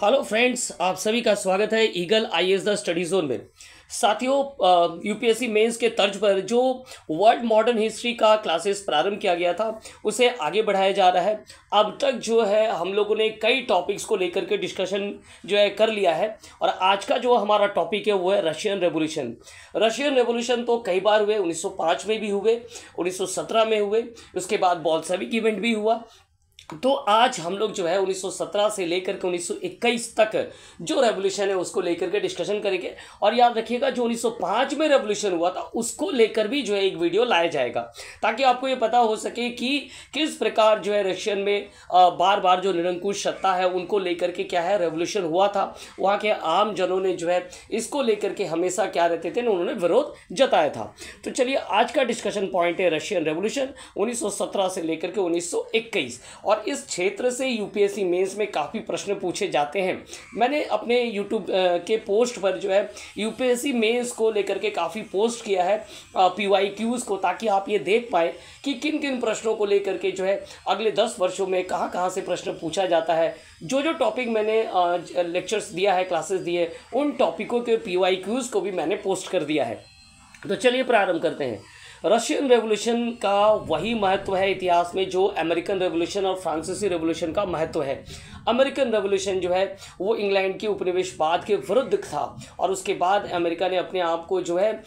Hello friends, आप सभी का स्वागत है eagle IAS the study zone में। साथियों, यूपीएससी मेंस के तर्ज पर जो वर्ल्ड मॉडर्न हिस्ट्री का क्लासेस प्रारंभ किया गया था उसे आगे बढ़ाया जा रहा है। अब तक जो है हम लोगों ने कई टॉपिक्स को लेकर के डिस्कशन जो है कर लिया है और आज का जो हमारा टॉपिक है वो है रशियन रेवोल्यूशन। रशियन रेवोल्यूशन तो कई बार हुए, 1905 में भी हुए, 1917 में हुए, उसके बाद बोल्शेविक इवेंट भी हुआ। तो आज हम लोग जो है 1917 से लेकर के 1921 तक जो रेवोल्यूशन है उसको लेकर के डिस्कशन करेंगे। और याद रखिएगा, जो 1905 में रेवोल्यूशन हुआ था उसको लेकर भी जो है एक वीडियो लाया जाएगा, ताकि आपको ये पता हो सके कि किस प्रकार जो है रशियन में बार बार जो निरंकुश सत्ता है उनको लेकर के क्या है रेवोल्यूशन हुआ था। वहाँ के आम जनों ने जो है इसको लेकर के हमेशा क्या रहते थे ना, उन्होंने विरोध जताया था। तो चलिए, आज का डिस्कशन पॉइंट है रशियन रेवोल्यूशन 1917 से लेकर के 1921। और इस क्षेत्र से यूपीएससी मेंस में काफ़ी प्रश्न पूछे जाते हैं। मैंने अपने यूट्यूब के पोस्ट पर जो है यूपीएससी मेंस को लेकर के काफ़ी पोस्ट किया है पीवाईक्यूज़ को, ताकि आप ये देख पाए कि किन किन प्रश्नों को लेकर के जो है अगले 10 वर्षों में कहाँ कहाँ से प्रश्न पूछा जाता है। जो जो टॉपिक मैंने लेक्चर्स दिया है, क्लासेस दिए, उन टॉपिकों के पीवाईक्यूज़ को भी मैंने पोस्ट कर दिया है। तो चलिए प्रारंभ करते हैं। रशियन रेवोल्यूशन का वही महत्व है इतिहास में जो अमेरिकन रेवोल्यूशन और फ्रांसीसी रेवोल्यूशन का महत्व है। अमेरिकन रेवोल्यूशन जो है वो इंग्लैंड के उपनिवेशवाद के विरुद्ध था और उसके बाद अमेरिका ने अपने आप को जो है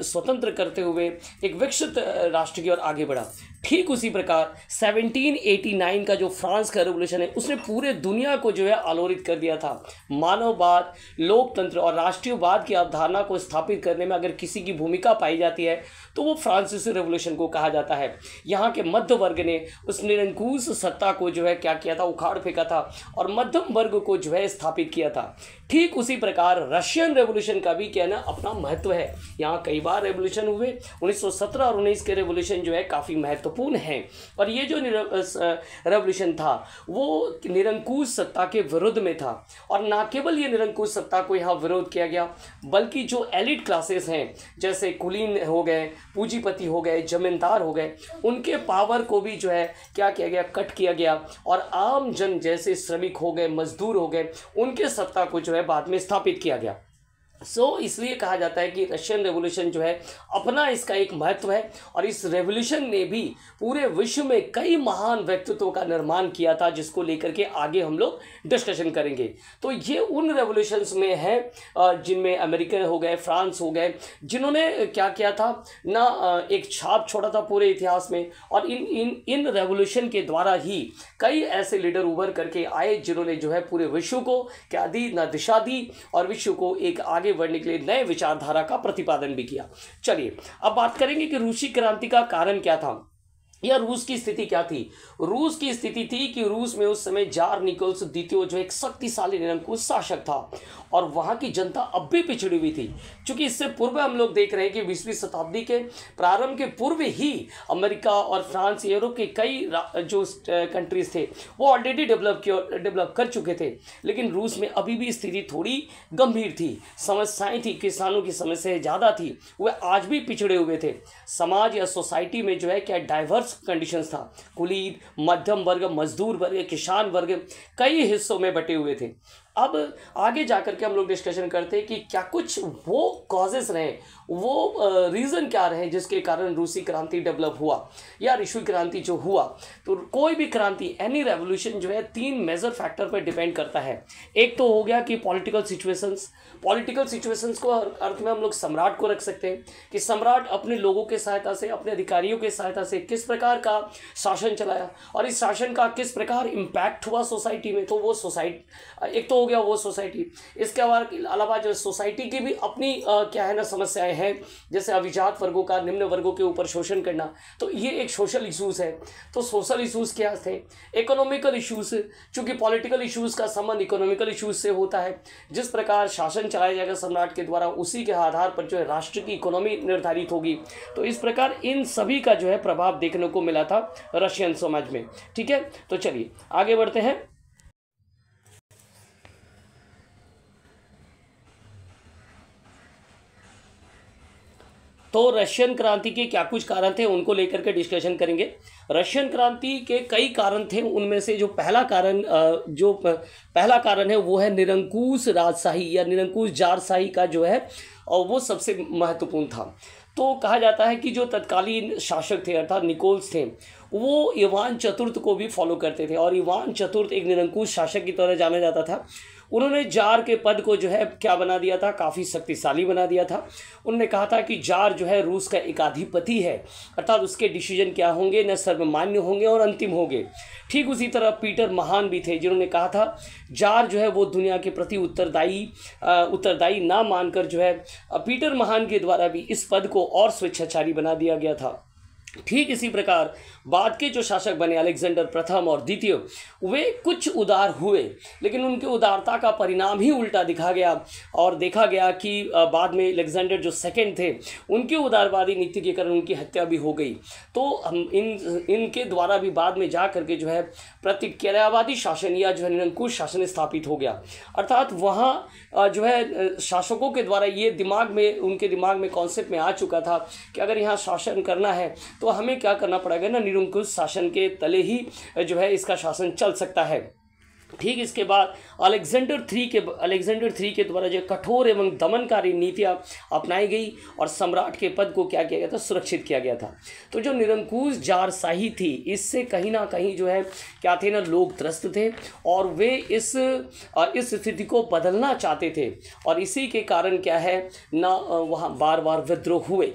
स्वतंत्र करते हुए एक विकसित राष्ट्र की ओर आगे बढ़ा। ठीक उसी प्रकार 1789 का जो फ्रांस का रेवोल्यूशन है उसने पूरे दुनिया को जो है आलोड़ित कर दिया था। मानववाद, लोकतंत्र और राष्ट्रीयवाद की अवधारणा को स्थापित करने में अगर किसी की भूमिका पाई जाती है तो वो फ्रांसीसी रेवोल्यूशन को कहा जाता है। यहाँ के मध्य वर्ग ने उस निरंकुश सत्ता को जो है क्या किया था, उखाड़ फेंका था और मध्यम वर्ग को जो है स्थापित किया था। ठीक उसी प्रकार रशियन रेवोल्यूशन का भी क्या ना अपना महत्व है। यहाँ कई बार रेवोल्यूशन हुए, 1917 और 19 के रेवोल्यूशन जो है काफ़ी महत्वपूर्ण हैं। और ये जो रेवोल्यूशन था वो निरंकुश सत्ता के विरुद्ध में था। और ना केवल ये निरंकुश सत्ता को यहाँ विरोध किया गया, बल्कि जो एलिट क्लासेस हैं जैसे कुलीन हो गए, पूंजीपति हो गए, जमींदार हो गए, उनके पावर को भी जो है क्या किया गया, कट किया गया। और आम जन जैसे श्रमिक हो गए, मजदूर हो गए, उनके सत्ता को जो है बाद में स्थापित किया गया। इसलिए कहा जाता है कि रशियन रेवोल्यूशन जो है अपना इसका एक महत्व है। और इस रेवोल्यूशन ने भी पूरे विश्व में कई महान व्यक्तित्वों का निर्माण किया था, जिसको लेकर के आगे हम लोग डिस्कशन करेंगे। तो ये उन रेवोल्यूशंस में है जिनमें अमेरिका हो गए, फ्रांस हो गए, जिन्होंने क्या किया था ना, एक छाप छोड़ा था पूरे इतिहास में। और इन रेवोल्यूशन के द्वारा ही कई ऐसे लीडर उभर करके आए जिन्होंने जो है पूरे विश्व को क्या दी ना, दिशा दी और विश्व को एक आगे बढ़ने के लिए नए विचारधारा का प्रतिपादन भी किया। चलिए अब बात करेंगे कि रूसी क्रांति का कारण क्या था या रूस की स्थिति क्या थी। रूस की स्थिति थी कि रूस में उस समय जार निकोलस द्वितीय जो एक शक्तिशाली निरंकुश शासक था और वहाँ की जनता अब भी पिछड़ी हुई थी। क्योंकि इससे पूर्व हम लोग देख रहे हैं कि 20वीं शताब्दी के प्रारंभ के पूर्व ही अमेरिका और फ्रांस, यूरोप के कई जो कंट्रीज थे वो ऑलरेडी डेवलप कर चुके थे। लेकिन रूस में अभी भी स्थिति थोड़ी गंभीर थी, समस्याएं थी, किसानों की समस्याएं ज़्यादा थी, वह आज भी पिछड़े हुए थे। समाज या सोसाइटी में जो है क्या डाइवर्स कंडीशंस था। कुलीन, मध्यम वर्ग, मजदूर वर्ग, किसान वर्ग कई हिस्सों में बटे हुए थे। अब आगे जाकर के हम लोग डिस्कशन करते हैं कि क्या कुछ वो कॉजेस रहे, वो रीज़न क्या रहे जिसके कारण रूसी क्रांति डेवलप हुआ या रूसी क्रांति जो हुआ। तो कोई भी क्रांति, एनी रेवोल्यूशन जो है 3 मेजर फैक्टर पर डिपेंड करता है। एक तो हो गया कि पॉलिटिकल सिचुएशंस को अर्थ में हम लोग सम्राट को रख सकते हैं कि सम्राट अपने लोगों के सहायता से, अपने अधिकारियों के सहायता से किस प्रकार का शासन चलाया और इस शासन का किस प्रकार इम्पैक्ट हुआ सोसाइटी में। तो वो सोसाइटी एक तो हो गया वो सोसाइटी। इसके अलावा जो सोसाइटी की भी अपनी क्या है ना समस्याएं हैं, जैसे अभिजात वर्गों का निम्न वर्गों के ऊपर शोषण करना, तो ये एक सोशल इश्यूज है। तो सोशल इश्यूज क्या थे? इकोनॉमिकल इश्यूज, चूंकि पॉलिटिकल इश्यूज का संबंध इकोनॉमिकल इश्यूज से होता है। जिस प्रकार शासन चलाया जाएगा सम्राट के द्वारा, उसी के आधार पर जो है राष्ट्र की इकोनॉमी निर्धारित होगी। तो इस प्रकार इन सभी का जो है प्रभाव देखने को मिला था रशियन समाज में। ठीक है, तो चलिए आगे बढ़ते हैं। तो रशियन क्रांति के क्या कुछ कारण थे उनको लेकर के डिस्कशन करेंगे। रशियन क्रांति के कई कारण थे, उनमें से जो पहला कारण है वो है निरंकुश राजशाही या निरंकुश जारशाही का जो है, और वो सबसे महत्वपूर्ण था। तो कहा जाता है कि जो तत्कालीन शासक थे अर्थात निकोल्स थे, वो इवान चतुर्थ को भी फॉलो करते थे, और इवान चतुर्थ एक निरंकुश शासक की तरह जाना जाता था। उन्होंने जार के पद को जो है क्या बना दिया था, काफ़ी शक्तिशाली बना दिया था। उन्होंने कहा था कि जार जो है रूस का एकाधिपति है, अर्थात उसके डिसीजन क्या होंगे, न सर्वमान्य होंगे और अंतिम होंगे। ठीक उसी तरह पीटर महान भी थे, जिन्होंने कहा था जार जो है वो दुनिया के प्रति उत्तरदायी ना मानकर जो है पीटर महान के द्वारा भी इस पद को और स्वेच्छाचारी बना दिया गया था। ठीक इसी प्रकार बाद के जो शासक बने अलेक्जेंडर प्रथम और द्वितीय, वे कुछ उदार हुए, लेकिन उनके उदारता का परिणाम ही उल्टा दिखा गया, और देखा गया कि बाद में अलेक्जेंडर जो सेकंड थे, उनके उदारवादी नीति के कारण उनकी हत्या भी हो गई। तो हम इनके द्वारा भी बाद में जा करके जो है प्रतिक्रियावादी शासन या जो है निरंकुश शासन स्थापित हो गया। अर्थात वहाँ जो है शासकों के द्वारा ये उनके दिमाग में कॉन्सेप्ट में आ चुका था कि अगर यहाँ शासन करना है तो हमें क्या करना पड़ेगा ना, निरंकुश शासन के तले ही जो है इसका शासन चल सकता है। ठीक इसके बाद अलेक्जेंडर थ्री के द्वारा जो कठोर एवं दमनकारी नीतियाँ अपनाई गई और सम्राट के पद को क्या किया गया था, सुरक्षित किया गया था। तो जो निरंकुश जारशाही थी, इससे कहीं ना कहीं जो है क्या थे ना, लोग त्रस्त थे और वे इस स्थिति को बदलना चाहते थे, और इसी के कारण क्या है ना, वहाँ बार बार विद्रोह हुए।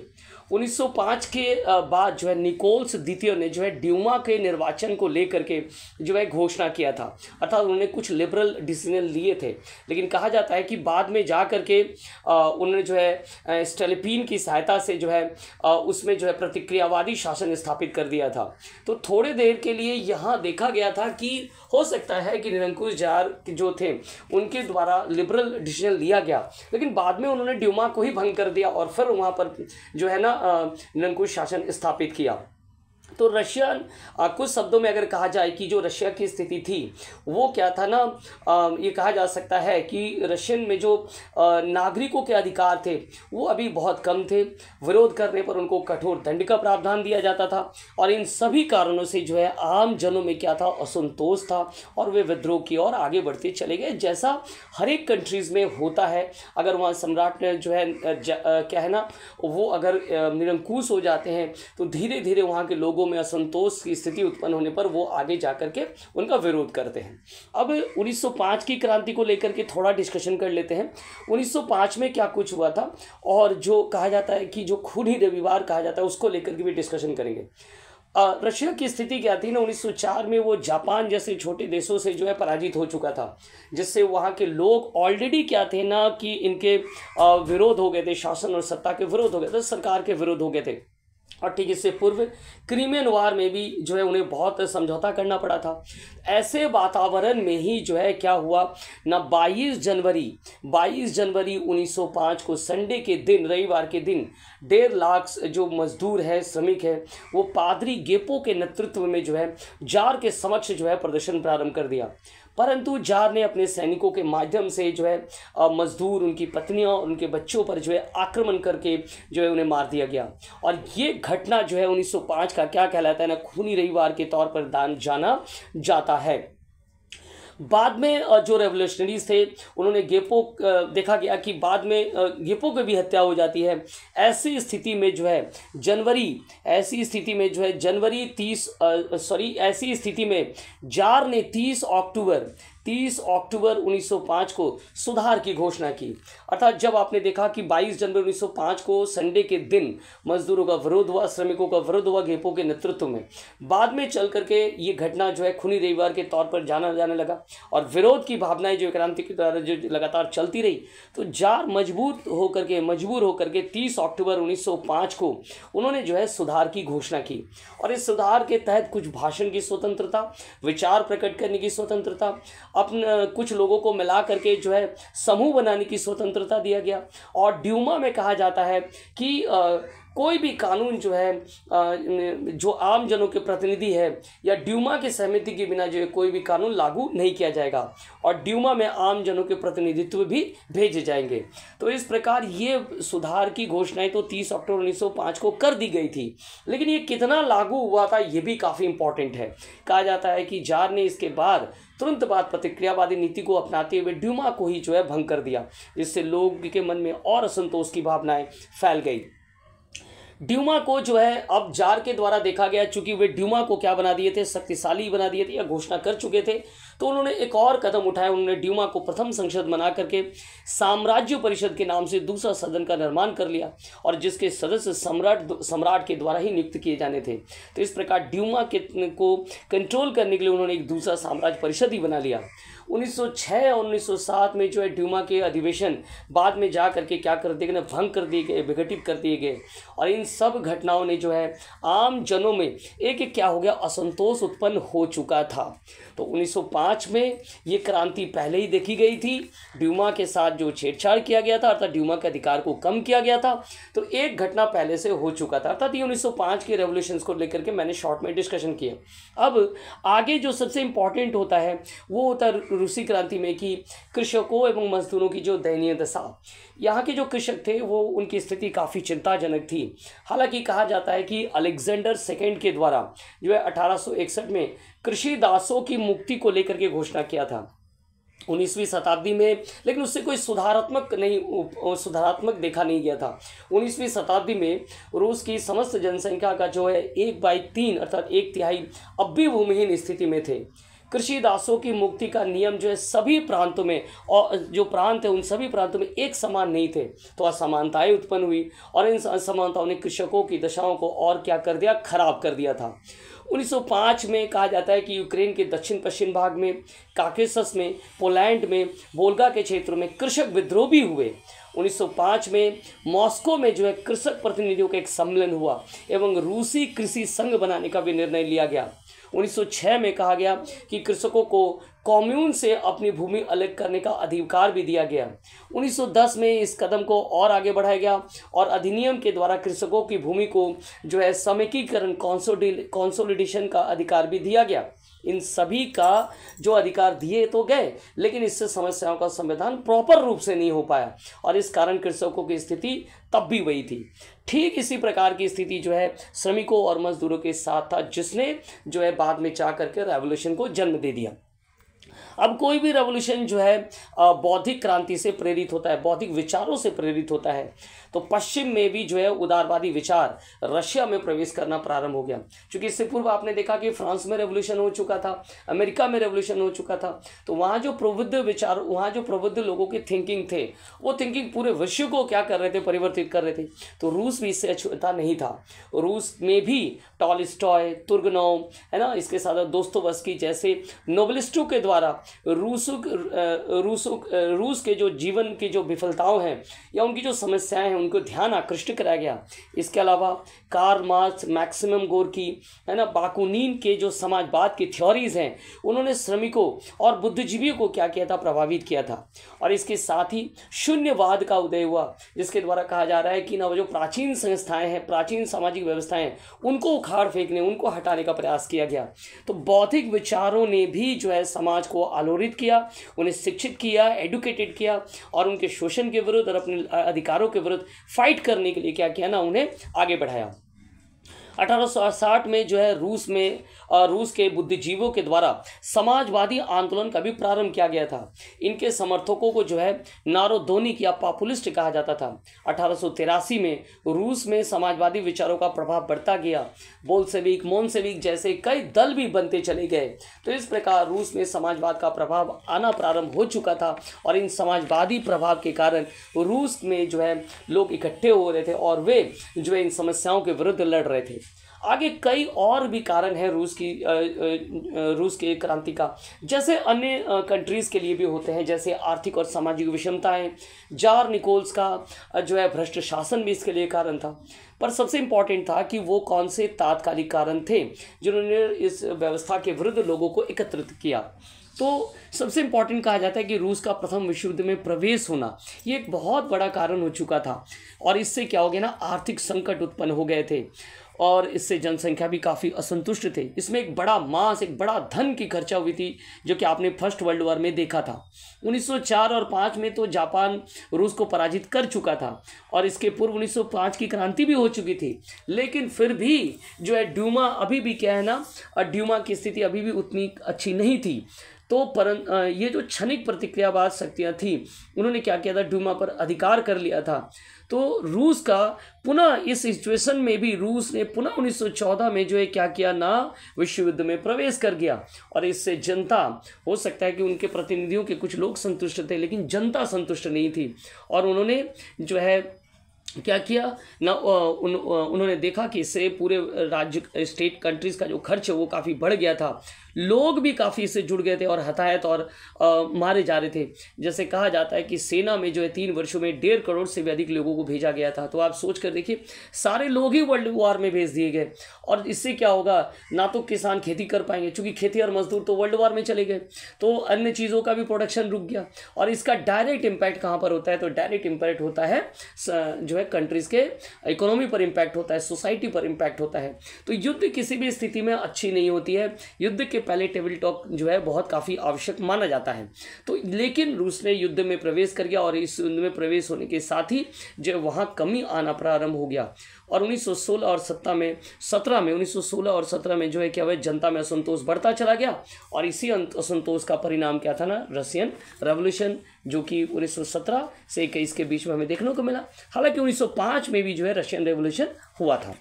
1905 के बाद जो है निकोल्स द्वितीय ने जो है ड्यूमा के निर्वाचन को लेकर के जो है घोषणा किया था, अर्थात उन्होंने कुछ लिबरल डिसीजन लिए थे, लेकिन कहा जाता है कि बाद में जा कर के उन्होंने जो है स्टेलिपिन की सहायता से जो है उसमें जो है प्रतिक्रियावादी शासन स्थापित कर दिया था। तो थोड़े देर के लिए यहाँ देखा गया था कि हो सकता है कि निरंकुश जार जो थे उनके द्वारा लिबरल डिसीजन लिया गया, लेकिन बाद में उन्होंने ड्यूमा को ही भंग कर दिया और फिर वहाँ पर जो है ना निरंकुश शासन स्थापित किया। तो रशियन कुछ शब्दों में अगर कहा जाए कि जो रशिया की स्थिति थी वो क्या था ना, ये कहा जा सकता है कि रशियन में जो नागरिकों के अधिकार थे वो अभी बहुत कम थे। विरोध करने पर उनको कठोर दंड का प्रावधान दिया जाता था, और इन सभी कारणों से जो है आम जनों में क्या था, असंतोष था, और वे विद्रोह की ओर आगे बढ़ते चले गए, जैसा हर एक कंट्रीज़ में होता है। अगर वहाँ सम्राट ने जो है क्या है ना, वो अगर निरंकुश हो जाते हैं तो धीरे धीरे वहाँ के लोगों में असंतोष की स्थिति उत्पन्न होने पर वो आगे जाकर के उनका विरोध करते हैं। अब 1905 की क्रांति को लेकर के थोड़ा डिस्कशन कर लेते हैं। 1905 में क्या कुछ हुआ था, और जो कहा जाता है कि जो खूनी रविवार कहा जाता है उसको लेकर के भी डिस्कशन करेंगे। रशिया की स्थिति क्या थी ना, 1904 में वो जापान जैसे छोटे देशों से जो है पराजित हो चुका था, जिससे वहाँ के लोग ऑलरेडी क्या थे ना कि इनके विरोध हो गए थे, शासन और सत्ता के विरोध हो गए थे, सरकार के विरोध हो गए थे। और ठीक इससे पूर्व क्रीमियन वार में भी जो है उन्हें बहुत समझौता करना पड़ा था। ऐसे वातावरण में ही जो है क्या हुआ ना, 22 जनवरी 1905 को संडे के दिन, रविवार के दिन 1.5 लाख जो मजदूर है, श्रमिक है, वो पादरी गेपो के नेतृत्व में जो है जार के समक्ष जो है प्रदर्शन प्रारंभ कर दिया। परंतु जार ने अपने सैनिकों के माध्यम से जो है मजदूर, उनकी पत्नियां और उनके बच्चों पर जो है आक्रमण करके जो है उन्हें मार दिया गया। और ये घटना जो है 1905 का क्या कहलाता है ना, खूनी रविवार के तौर पर जाना जाता है। बाद में जो रेवोल्यूशनरीज थे उन्होंने गेपो, देखा गया कि बाद में गेपो की भी हत्या हो जाती है। ऐसी स्थिति में जो है ऐसी स्थिति में जार ने 30 अक्टूबर 1905 को सुधार की घोषणा की। अर्थात जब आपने देखा कि 22 जनवरी 1905 को संडे के दिन मजदूरों का विरोध हुआ, श्रमिकों का विरोध हुआ गेपो के नेतृत्व में, बाद में चल करके ये घटना जो है खूनी रविवार के तौर पर जाना जाने लगा, और विरोध की भावनाएं जो क्रांति के द्वारा जो लगातार चलती रही, तो जार मजबूर होकर के 30 अक्टूबर 1905 को उन्होंने जो है सुधार की घोषणा की। और इस सुधार के तहत कुछ भाषण की स्वतंत्रता, विचार प्रकट करने की स्वतंत्रता, अपने कुछ लोगों को मिला करके जो है समूह बनाने की स्वतंत्रता दिया गया। और ड्यूमा में कहा जाता है कि कोई भी कानून जो है जो आम जनों के प्रतिनिधि है या ड्यूमा की सहमति के बिना जो है कोई भी कानून लागू नहीं किया जाएगा और ड्यूमा में आम जनों के प्रतिनिधित्व भी भेजे जाएंगे। तो इस प्रकार ये सुधार की घोषणाएं तो 30 अक्टूबर 1905 को कर दी गई थी, लेकिन ये कितना लागू हुआ था ये भी काफ़ी इंपॉर्टेंट है। कहा जाता है कि जार ने इसके बाद तुरंत बाद प्रतिक्रियावादी नीति को अपनाते हुए ड्यूमा को ही जो है भंग कर दिया, जिससे लोग के मन में और असंतोष की भावनाएं फैल गई। ड्यूमा को जो है अब जार के द्वारा देखा गया, चूंकि वे ड्यूमा को क्या बना दिए थे, शक्तिशाली बना दिए थे या घोषणा कर चुके थे, तो उन्होंने एक और कदम उठाया। उन्होंने ड्यूमा को प्रथम संसद बना करके साम्राज्य परिषद के नाम से दूसरा सदन का निर्माण कर लिया और जिसके सदस्य सम्राट के द्वारा ही नियुक्त किए जाने थे। तो इस प्रकार ड्यूमा को कंट्रोल करने के लिए उन्होंने एक दूसरा साम्राज्य परिषद ही बना लिया। 1906 और 1907 में जो है ड्यूमा के अधिवेशन बाद में जा करके क्या कर दिए गए, भंग कर दिए गए, विघटित कर दिए गए और इन सब घटनाओं ने जो है आम जनों में एक क्या हो गया, असंतोष उत्पन्न हो चुका था। तो 1905 में ये क्रांति पहले ही देखी गई थी। ड्यूमा के साथ जो छेड़छाड़ किया गया था अर्थात ड्यूमा के अधिकार को कम किया गया था, तो एक घटना पहले से हो चुका था। अर्थात ये 1905 के रेवोल्यूशंस को लेकर के मैंने शॉर्ट में डिस्कशन किया। अब आगे जो सबसे इम्पॉर्टेंट होता है वो होता है रूसी क्रांति में कि कृषकों एवं मजदूरों की जो दयनीय दशा। यहाँ के जो कृषक थे वो उनकी स्थिति काफ़ी चिंताजनक थी। हालांकि कहा जाता है कि अलेक्जेंडर सेकेंड के द्वारा जो है 1861 में कृषि दासों की मुक्ति को लेकर के घोषणा किया था 19वीं शताब्दी में, लेकिन उससे कोई सुधारात्मक देखा नहीं गया था। 19वीं शताब्दी में रूस की समस्त जनसंख्या का जो है 1/3 अर्थात 1/3 अब भी भूमिहीन स्थिति में थे। कृषि दासों की मुक्ति का नियम जो है सभी प्रांतों में, और जो प्रांत है उन सभी प्रांतों में एक समान नहीं थे, तो असमानताएं उत्पन्न हुई और इन असमानताओं ने कृषकों की दशाओं को और क्या कर दिया, खराब कर दिया था। 1905 में कहा जाता है कि यूक्रेन के दक्षिण पश्चिम भाग में, काकेशस में, पोलैंड में, वोल्गा के क्षेत्रों में कृषक विद्रोह भी हुए। 1905 में मॉस्को में जो है कृषक प्रतिनिधियों का एक सम्मेलन हुआ एवं रूसी कृषि संघ बनाने का भी निर्णय लिया गया। 1906 में कहा गया कि कृषकों को कॉम्यून से अपनी भूमि अलग करने का अधिकार भी दिया गया। 1910 में इस कदम को और आगे बढ़ाया गया और अधिनियम के द्वारा कृषकों की भूमि को जो है समेकीकरण कंसोलिडेशन का अधिकार भी दिया गया। इन सभी का जो अधिकार दिए तो गए, लेकिन इससे समस्याओं का समाधान प्रॉपर रूप से नहीं हो पाया और इस कारण कृषकों की स्थिति तब भी वही थी। ठीक इसी प्रकार की स्थिति जो है श्रमिकों और मजदूरों के साथ था, जिसने जो है बाद में जा करके रेवोल्यूशन को जन्म दे दिया। अब कोई भी रेवोल्यूशन जो है बौद्धिक क्रांति से प्रेरित होता है, बौद्धिक विचारों से प्रेरित होता है। तो पश्चिम में भी जो है उदारवादी विचार रशिया में प्रवेश करना प्रारंभ हो गया, क्योंकि इससे पूर्व आपने देखा कि फ्रांस में रेवोल्यूशन हो चुका था, अमेरिका में रेवोल्यूशन हो चुका था। तो वहाँ जो प्रबुद्ध विचार, वहाँ जो प्रबुद्ध लोगों की थिंकिंग थे, वो थिंकिंग पूरे विश्व को क्या कर रहे थे, परिवर्तित कर रहे थे। तो रूस भी इससे अछूता नहीं था। रूस में भी टॉलस्टॉय, तुर्गनोव है ना, इसके साथ दोस्तोवस्की जैसे नोबलिस्टों के द्वारा रूस के जो जीवन की जो विफलताओं हैं या उनकी जो समस्याएं हैं उनको ध्यान आकृष्ट कराया गया। इसके अलावा कार्ल मार्क्स, मैक्सिमम गोर्की है ना, बाकुनिन के जो समाजवाद की थ्योरीज हैं उन्होंने श्रमिकों और बुद्धिजीवियों को क्या किया था, प्रभावित किया था। और इसके साथ ही शून्यवाद का उदय हुआ, जिसके द्वारा कहा जा रहा है कि ना जो प्राचीन संस्थाएं हैं, प्राचीन सामाजिक व्यवस्थाएं, उनको उखाड़ फेंकने, उनको हटाने का प्रयास किया गया। तो बौद्धिक विचारों ने भी जो है समाज को आलोड़ित किया, उन्हें शिक्षित किया, एडुकेटेड किया और उनके शोषण के विरुद्ध और अपने अधिकारों के विरुद्ध फाइट करने के लिए क्या किया ना, उन्हें आगे बढ़ाया। 1860 में जो है रूस के बुद्धिजीवियों के द्वारा समाजवादी आंदोलन का भी प्रारंभ किया गया था। इनके समर्थकों को जो है नारोदोनिक या पॉपुलिस्ट कहा जाता था। 1883 में रूस में समाजवादी विचारों का प्रभाव बढ़ता गया। बोल्शेविक, मोन्शेविक जैसे कई दल भी बनते चले गए। तो इस प्रकार रूस में समाजवाद का प्रभाव आना प्रारंभ हो चुका था और इन समाजवादी प्रभाव के कारण रूस में जो है लोग इकट्ठे हो रहे थे और वे जो है इन समस्याओं के विरुद्ध लड़ रहे थे। आगे कई और भी कारण है रूस के क्रांति का, जैसे अन्य कंट्रीज़ के लिए भी होते हैं, जैसे आर्थिक और सामाजिक विषमताएं। जार निकोल्स का जो है भ्रष्ट शासन भी इसके लिए कारण था। पर सबसे इम्पॉर्टेंट था कि वो कौन से तात्कालिक कारण थे जिन्होंने इस व्यवस्था के विरुद्ध लोगों को एकत्रित किया। तो सबसे इम्पॉर्टेंट कहा जाता है कि रूस का प्रथम विश्व युद्ध में प्रवेश होना ये एक बहुत बड़ा कारण हो चुका था, और इससे क्या हो गया ना, आर्थिक संकट उत्पन्न हो गए थे और इससे जनसंख्या भी काफ़ी असंतुष्ट थे। इसमें एक बड़ा मास, एक बड़ा धन की खर्चा हुई थी, जो कि आपने फर्स्ट वर्ल्ड वॉर में देखा था। 1904 और 5 में तो जापान रूस को पराजित कर चुका था, और इसके पूर्व 1905 की क्रांति भी हो चुकी थी, लेकिन फिर भी जो है ड्यूमा अभी भी क्या है ना, ड्यूमा की स्थिति अभी भी उतनी अच्छी नहीं थी। तो ये जो क्षणिक प्रतिक्रियावाद शक्तियाँ थी, उन्होंने क्या किया था, ड्यूमा पर अधिकार कर लिया था। तो रूस का पुनः इस सिचुएशन में भी रूस ने पुनः 1914 में जो है क्या किया ना, विश्व युद्ध में प्रवेश कर गया, और इससे जनता, हो सकता है कि उनके प्रतिनिधियों के कुछ लोग संतुष्ट थे, लेकिन जनता संतुष्ट नहीं थी, और उन्होंने जो है क्या किया ना, उन्होंने देखा कि इससे पूरे राज्य स्टेट कंट्रीज का जो खर्च है वो काफ़ी बढ़ गया था, लोग भी काफ़ी इससे जुड़ गए थे और हताहत और मारे जा रहे थे। जैसे कहा जाता है कि सेना में जो है 3 वर्षों में 1.5 करोड़ से भी अधिक लोगों को भेजा गया था। तो आप सोच कर देखिए, सारे लोग ही वर्ल्ड वॉर में भेज दिए गए, और इससे क्या होगा ना, तो किसान खेती कर पाएंगे, चूँकि खेती और मजदूर तो वर्ल्ड वॉर में चले गए, तो अन्य चीज़ों का भी प्रोडक्शन रुक गया। और इसका डायरेक्ट इम्पैक्ट कहाँ पर होता है, तो डायरेक्ट इम्पैक्ट होता है जो है कंट्रीज़ के इकोनॉमी पर इम्पैक्ट होता है, सोसाइटी पर इम्पैक्ट होता है। तो युद्ध किसी भी स्थिति में अच्छी नहीं होती है, युद्ध के पहले टेबल टॉक जो है बहुत काफ़ी आवश्यक माना जाता है। तो लेकिन रूस ने युद्ध में प्रवेश कर गया, और इस युद्ध में प्रवेश होने के साथ ही जो वहाँ कमी आना प्रारंभ हो गया, और 1916 और 17 में जो है क्या हुआ, जनता में असंतोष बढ़ता चला गया, और इसी असंतोष का परिणाम क्या था ना, रशियन रेवोल्यूशन, जो कि 1917 से 21 के बीच में हमें देखने को मिला। हालांकि 1905 में भी जो है रशियन रेवोल्यूशन हुआ था।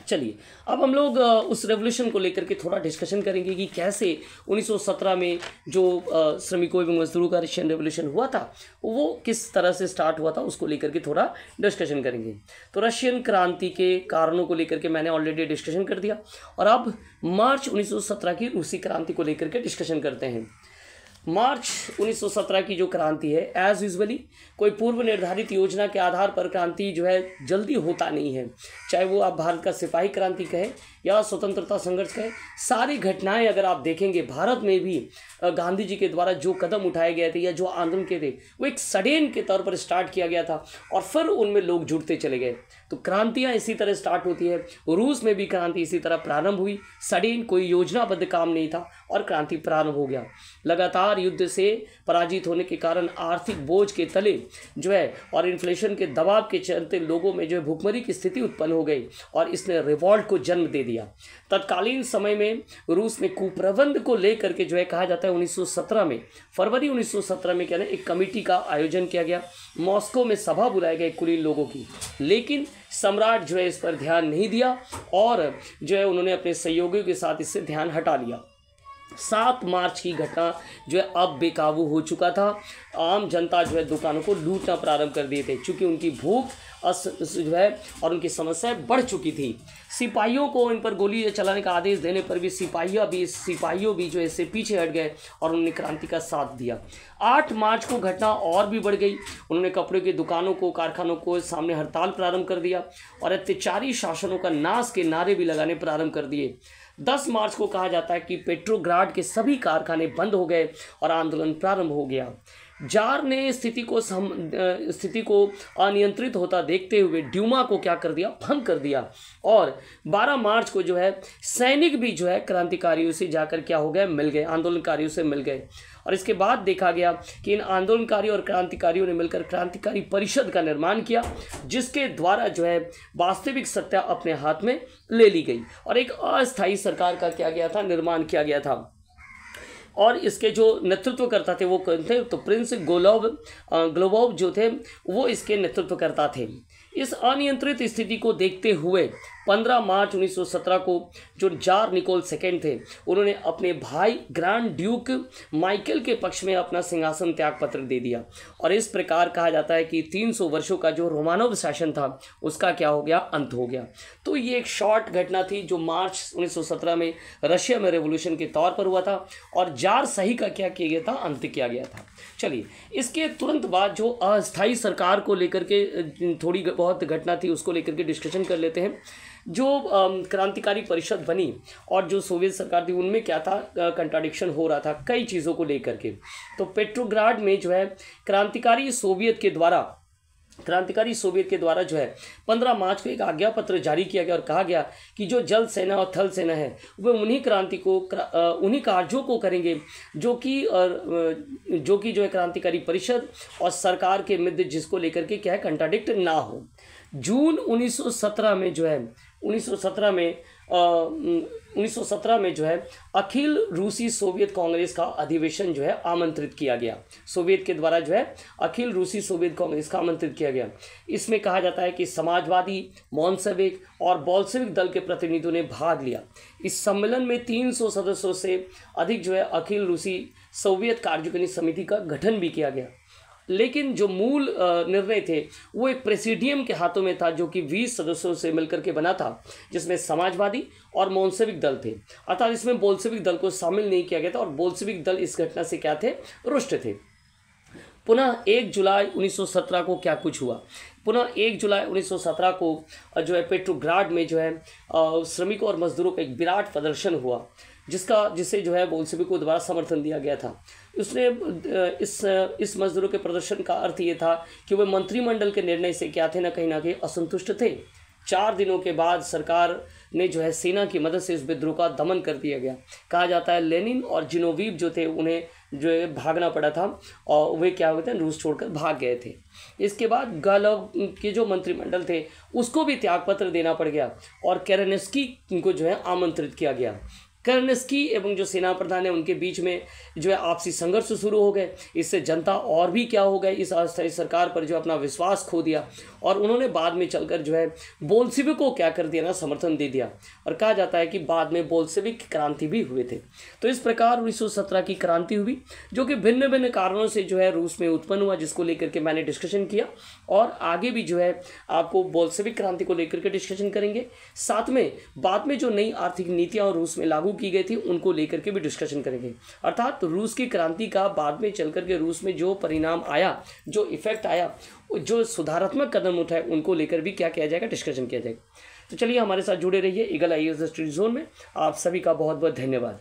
चलिए अब हम लोग उस रेवोल्यूशन को लेकर के थोड़ा डिस्कशन करेंगे कि कैसे 1917 में जो श्रमिकों एवं मजदूरों का रशियन रेवोल्यूशन हुआ था वो किस तरह से स्टार्ट हुआ था, उसको लेकर के थोड़ा डिस्कशन करेंगे। तो रशियन क्रांति के कारणों को लेकर के मैंने ऑलरेडी डिस्कशन कर दिया, और अब मार्च 1917 की रूसी क्रांति को लेकर के डिस्कशन करते हैं। मार्च 1917 की जो क्रांति है, एज यूजुअली कोई पूर्व निर्धारित योजना के आधार पर क्रांति जो है जल्दी होता नहीं है, चाहे वो आप भारत का सिपाही क्रांति कहें या स्वतंत्रता संघर्ष कहें। सारी घटनाएं अगर आप देखेंगे, भारत में भी गांधी जी के द्वारा जो कदम उठाए गए थे या जो आंदोलन किए थे, वो एक सडेन के तौर पर स्टार्ट किया गया था, और फिर उनमें लोग जुड़ते चले गए। तो क्रांतियाँ इसी तरह स्टार्ट होती है। रूस में भी क्रांति इसी तरह प्रारंभ हुई, सडेन, कोई योजनाबद्ध काम नहीं था, और क्रांति प्रारंभ हो गया। लगातार युद्ध से पराजित होने के कारण आर्थिक बोझ के तले जो है और इन्फ्लेशन के दबाव के चलते लोगों में जो है भुखमरी की स्थिति उत्पन्न हो गई, और इसने रिवॉल्ट को जन्म दे दिया। तत्कालीन समय में रूस में कुप्रबंध को लेकर के जो है कहा जाता है 1917 में, फरवरी 1917 में क्या है, एक कमेटी का आयोजन किया गया, मॉस्को में सभा बुलाए गए कुलीन लोगों की, लेकिन सम्राट जो है इस पर ध्यान नहीं दिया, और जो है उन्होंने अपने सहयोगियों के साथ इससे ध्यान हटा लिया। 7 मार्च की घटना जो है अब बेकाबू हो चुका था। आम जनता जो है दुकानों को लूटना प्रारंभ कर दिए थे, चूँकि उनकी भूख जो है और उनकी समस्याएं बढ़ चुकी थी। सिपाहियों को इन पर गोली चलाने का आदेश देने पर भी सिपाहियों भी जो है इससे पीछे हट गए, और उन्होंने क्रांति का साथ दिया। 8 मार्च को घटना और भी बढ़ गई। उन्होंने कपड़े की दुकानों को, कारखानों को सामने हड़ताल प्रारंभ कर दिया, और अत्याचारी शासनों का नाश के नारे भी लगाने प्रारंभ कर दिए। 10 मार्च को कहा जाता है कि पेट्रोग्राड के सभी कारखाने बंद हो गए और आंदोलन प्रारंभ हो गया। जार ने स्थिति को अनियंत्रित होता देखते हुए ड्यूमा को क्या कर दिया, भंग कर दिया, और 12 मार्च को जो है सैनिक भी जो है क्रांतिकारियों से जाकर क्या हो गए, मिल गए, आंदोलनकारियों से मिल गए। और इसके बाद देखा गया कि इन आंदोलनकारियों और क्रांतिकारियों ने मिलकर क्रांतिकारी परिषद का निर्माण किया, जिसके द्वारा जो है वास्तविक सत्ता अपने हाथ में ले ली गई, और एक अस्थायी सरकार का क्या गया था, निर्माण किया गया था। और इसके जो नेतृत्वकर्ता थे वो कौन थे, तो प्रिंस ग्लोबोव जो थे वो इसके नेतृत्वकर्ता थे। इस अनियंत्रित स्थिति को देखते हुए 15 मार्च 1917 को जो जार निकोल II थे, उन्होंने अपने भाई ग्रैंड ड्यूक माइकल के पक्ष में अपना सिंहासन त्याग पत्र दे दिया, और इस प्रकार कहा जाता है कि 300 वर्षों का जो रोमानोव शासन था उसका क्या हो गया, अंत हो गया। तो ये एक शॉर्ट घटना थी जो मार्च 1917 में रशिया में रेवोल्यूशन के तौर पर हुआ था, और जार सही का क्या किया गया था, अंत किया गया था। चलिए, इसके तुरंत बाद जो अस्थायी सरकार को लेकर के थोड़ी बहुत घटना थी उसको लेकर के डिस्कशन कर लेते हैं। जो क्रांतिकारी परिषद बनी और जो सोवियत सरकार थी उनमें क्या था, कंट्राडिक्शन हो रहा था कई चीज़ों को लेकर के। तो पेट्रोग्राड में जो है क्रांतिकारी सोवियत के द्वारा जो है 15 मार्च को एक आज्ञा पत्र जारी किया गया और कहा गया कि जो जल सेना और थल सेना है वे उन्हीं कार्यों को करेंगे जो कि जो है क्रांतिकारी परिषद और सरकार के मध्य जिसको लेकर के क्या है कंट्राडिक्ट ना हो। जून 1917 में जो है अखिल रूसी सोवियत कांग्रेस का अधिवेशन जो है आमंत्रित किया गया। सोवियत के द्वारा जो है अखिल रूसी सोवियत कांग्रेस का आमंत्रित किया गया। इसमें कहा जाता है कि समाजवादी, मोन्सेविक और बोल्शेविक दल के प्रतिनिधियों ने भाग लिया। इस सम्मेलन में 300 सदस्यों से अधिक जो है अखिल रूसी सोवियत कार्यकारिणी समिति का गठन भी किया गया। लेकिन जो मूल निर्णय थे वो एक प्रेसिडियम के हाथों में था जो कि 20 सदस्यों से मिलकर के बना था, जिसमें समाजवादी और मोन्सेविक दल थे। अर्थात इसमें बोल्शेविक दल को शामिल नहीं किया गया था और बोल्शेविक दल इस घटना से क्या थे, रुष्ट थे। पुनः 1 जुलाई 1917 को क्या कुछ हुआ। पुनः 1 जुलाई 1917 को जो है पेट्रोग्राड में जो है श्रमिकों और मजदूरों का एक विराट प्रदर्शन हुआ जिसे जो है बोल्शेविकों द्वारा समर्थन दिया गया था। उसने इस मजदूरों के प्रदर्शन का अर्थ ये था कि वे मंत्रिमंडल के निर्णय से क्या थे ना कहीं असंतुष्ट थे। 4 दिनों के बाद सरकार ने जो है सेना की मदद से इस विद्रोह का दमन कर दिया गया। कहा जाता है लेनिन और जिनोवीव जो थे उन्हें जो है भागना पड़ा था और वे क्या हुए थे, रूस छोड़कर भाग गए थे। इसके बाद गालव के जो मंत्रिमंडल थे उसको भी त्यागपत्र देना पड़ गया और केरेन्स्की को जो है आमंत्रित किया गया। केरेन्स्की एवं जो सेना प्रधान है उनके बीच में जो है आपसी संघर्ष शुरू हो गए। इससे जनता और भी क्या हो गई, इस अस्थायी सरकार पर जो अपना विश्वास खो दिया और उन्होंने बाद में चलकर जो है बोल्शेविक को क्या कर दिया ना, समर्थन दे दिया। और कहा जाता है कि बाद में बोल्शेविक क्रांति भी हुए थे। तो इस प्रकार 1917 की क्रांति हुई जो कि भिन्न भिन्न कारणों से जो है रूस में उत्पन्न हुआ, जिसको लेकर के मैंने डिस्कशन किया और आगे भी जो है आपको बोल्शेविक क्रांति को लेकर के डिस्कशन करेंगे। साथ में बाद में जो नई आर्थिक नीतियाँ रूस में लागू की गई थी उनको लेकर के भी डिस्कशन करेंगे। अर्थात रूस की क्रांति का बाद में चलकर के रूस में जो परिणाम आया, जो इफेक्ट आया, जो सुधारात्मक कदम उठाए उनको लेकर भी क्या किया जाएगा, डिस्कशन किया जाएगा। तो चलिए हमारे साथ जुड़े रहिए ईगल आईएएस स्टडी जोन में। आप सभी का बहुत बहुत धन्यवाद।